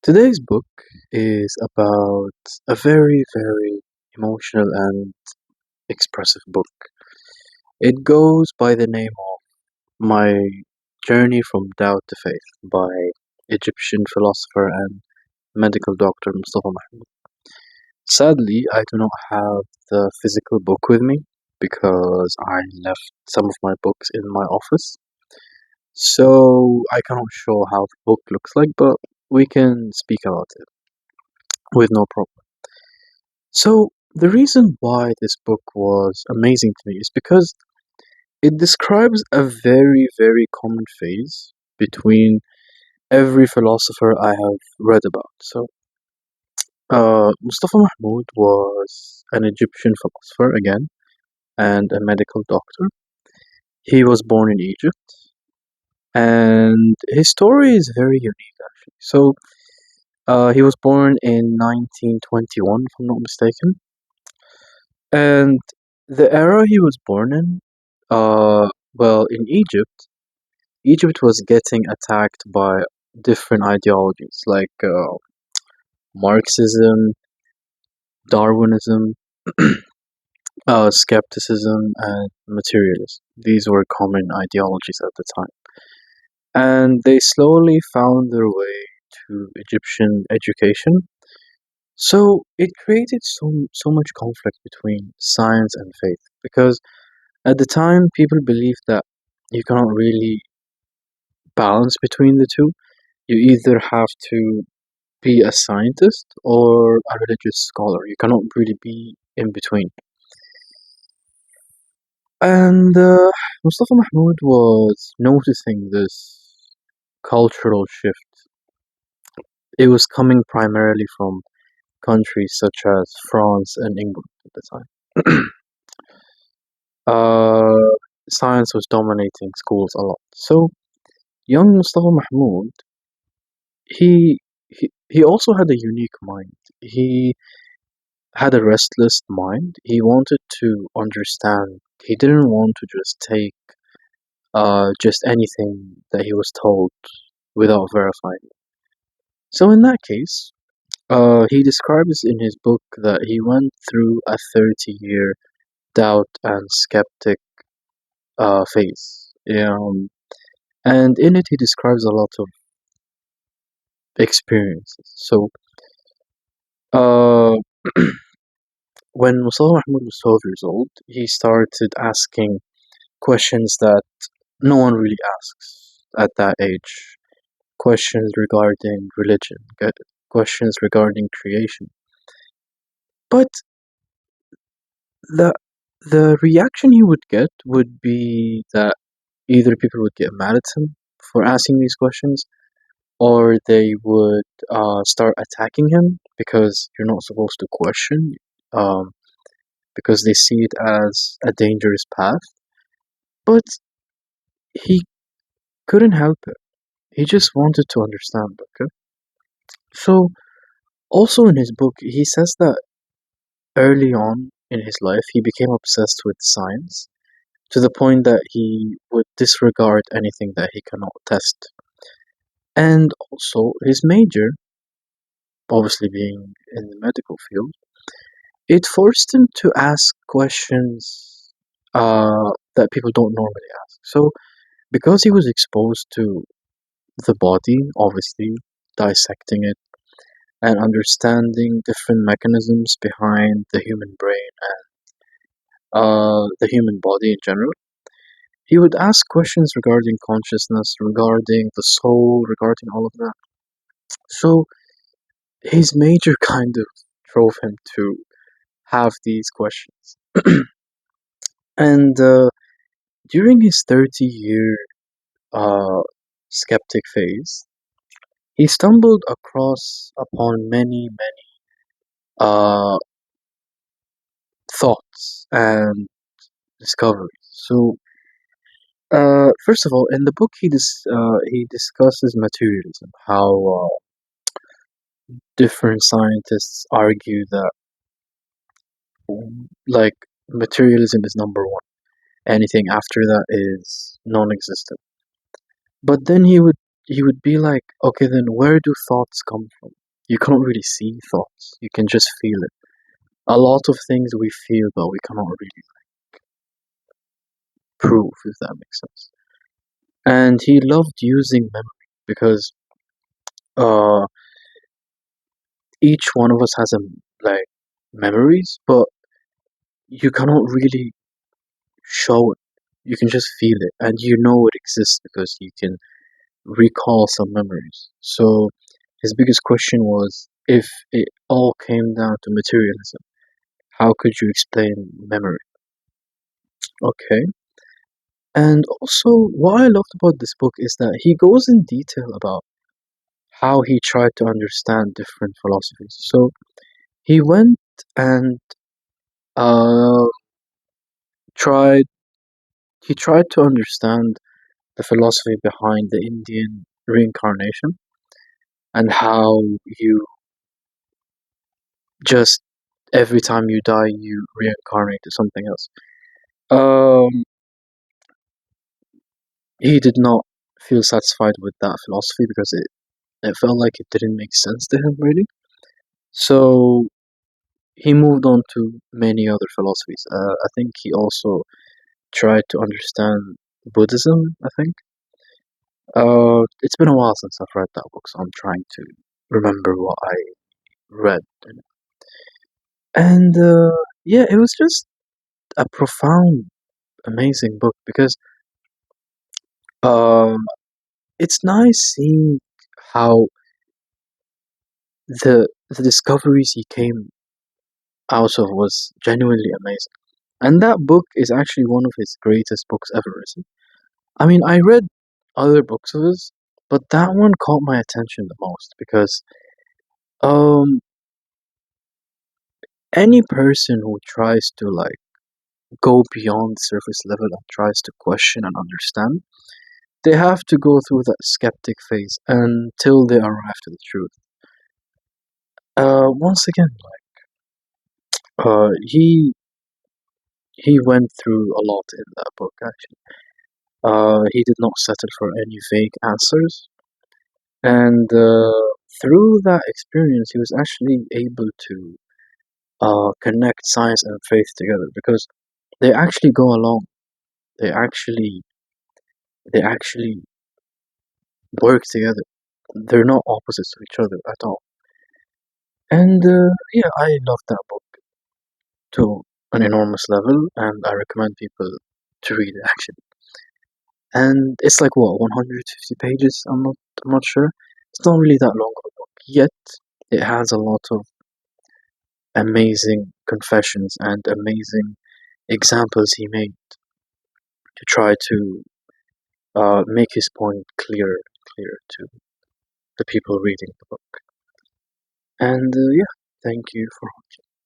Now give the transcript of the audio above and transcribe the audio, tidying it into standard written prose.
Today's book is about a very, very emotional and expressive book. It goes by the name of My Journey from Doubt to Faith by Egyptian philosopher and medical doctor Mustafa Mahmoud. Sadly, I do not have the physical book with me because I left some of my books in my office. So I cannot show how the book looks like, but we can speak about it with no problem. So, the reason why this book was amazing to me is because it describes a very, very common phase between every philosopher I have read about. Mustafa Mahmoud was an Egyptian philosopher again and a medical doctor. He was born in Egypt, and his story is very unique actually. He was born in 1921, if I'm not mistaken, and the era he was born in, in Egypt was getting attacked by different ideologies like Marxism, Darwinism, skepticism, and materialism. These were common ideologies at the time. And they slowly found their way to Egyptian education. So it created so much conflict between science and faith because at the time people believed that you cannot really balance between the two. You either have to be a scientist or a religious scholar. You cannot really be in between. And Mustafa Mahmoud was noticing this cultural shift. It was coming primarily from countries such as France and England at the time. Science was dominating schools a lot. So young Mustafa Mahmoud, he also had a unique mind. He had a restless mind. He wanted to understand. He didn't want to just take just anything that he was told without verifying. So in that case, he describes in his book that he went through a 30-year doubt and skeptic phase. And in it, he describes a lot of experiences. Uh, when Musawa Mahmoud was 12 years old, he started asking questions that no one really asks at that age. Questions regarding religion, questions regarding creation. But the the reaction he would get would be that either people would get mad at him for asking these questions, or they would start attacking him because you're not supposed to question, um, because they see it as a dangerous path. But he couldn't help it. He just wanted to understand. Okay, so also in his book, he says that early on in his life, he became obsessed with science to the point that he would disregard anything that he cannot test. And also, his major, obviously being in the medical field, it forced him to ask questions that people don't normally ask. So, because he was exposed to the body, obviously, dissecting it and understanding different mechanisms behind the human brain and the human body in general, he would ask questions regarding consciousness, regarding the soul, regarding all of that. So his major kind of drove him to have these questions. And during his 30-year uh, skeptic phase, he stumbled across upon many uh, thoughts and discoveries. So, first of all, in the book, he discusses materialism, how different scientists argue that like materialism is number one. Anything after that is non-existent. But then he would he would be like, okay, then where do thoughts come from? You can't really see thoughts. You can just feel it. A lot of things we feel, but we cannot really prove, if that makes sense. And he loved using memory because uh, each one of us has like memories, but you cannot really show it. You can just feel it, and you know it exists because you can recall some memories. So his biggest question was, if it all came down to materialism, how could you explain memory? Okay. And also, what I loved about this book is that he goes in detail about how he tried to understand different philosophies. So he went and uh, tried he tried to understand the philosophy behind the Indian reincarnation and how you just every time you die you reincarnate to something else. Um, he did not feel satisfied with that philosophy because it felt like it didn't make sense to him really. So he moved on to many other philosophies. I think he also tried to understand Buddhism, I think. It's been a while since I've read that book, so I'm trying to remember what I read. And yeah, it was just a profound, amazing book because um, it's nice seeing how the discoveries he came out of was genuinely amazing. And that book is actually one of his greatest books ever written. I mean, I read other books of his, but that one caught my attention the most because um any person who tries to like go beyond surface level and tries to question and understand, they have to go through that skeptic phase until they arrive to the truth. Once again, he went through a lot in that book actually. He did not settle for any vague answers, and through that experience, he was actually able to connect science and faith together because they actually go along. They actually they actually work together. They're not opposites to each other at all. And yeah, I love that book to an enormous level, and I recommend people to read it actually. And it's like what 150 pages. I'm not sure. It's not really that long of a book, yet it has a lot of amazing confessions and amazing examples he made to try to make his point clear to the people reading the book. And yeah, thank you for